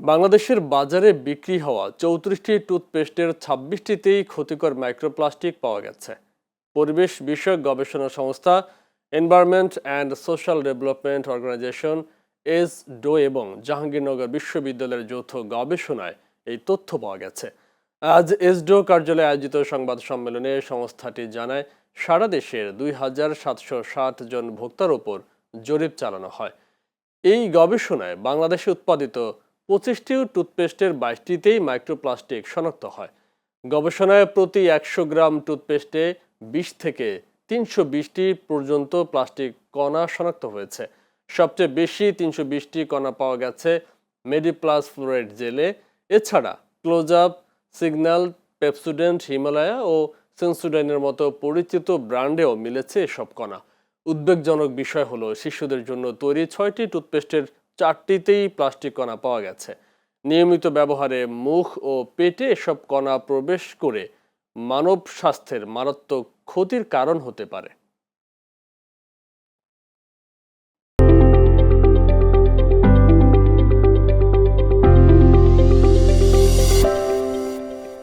বাংলাদেশের বাজারে বিক্রি হওয়া ৩৪টি টুথপেস্টের ২৬টিতেই ক্ষতিকর মাইক্রোপ্লাস্টিক পাওয়া গেছে। পরিবেশ বিষয়ক গবেষণা সংস্থা environment and social development organisation ESDO এবং জাহাঙ্গীরনগর বিশ্ববিদ্যালয়ের যৌথ গবেষণায় এই তথ্য পাওয়া গেছে। আজ এসডো কার্যালয়ে আয়োজিত সংবাদ সম্মেলনে সংস্থাটি জানায়, সারা দেশের ২,৭৬০ জন ভোক্তার ওপর জরিপ চালানো হয়। এই গবেষণায় বাংলাদেশে উৎপাদিত ২৫টি টুথপেস্টের ২২টিতেই মাইক্রোপ্লাস্টিক শনাক্ত হয়। গবেষণায় প্রতি ১০০ গ্রাম টুথপেস্টে ২০ থেকে ৩২০টি পর্যন্ত প্লাস্টিক কণা শনাক্ত হয়েছে। সবচেয়ে বেশি ৩২০টি কণা পাওয়া গেছে মেডিপ্লাস ফ্লোরাইড জেলে। এছাড়া ক্লোজআপ, সিগন্যাল, পেপসোডেন্ট, হিমালয়া ও সেন্সোডাইনের মতো পরিচিত ব্র্যান্ডেও মিলেছে এসব কণা। উদ্বেগজনক বিষয় হলো, শিশুদের জন্য তৈরি ৬টি টুথপেস্টের ৪টিতেই প্লাস্টিক কণা পাওয়া গেছে। নিয়মিত ব্যবহারে মুখ ও পেটে এসব কণা প্রবেশ করে মানব স্বাস্থ্যের মারাত্মক ক্ষতির কারণ হতে পারে।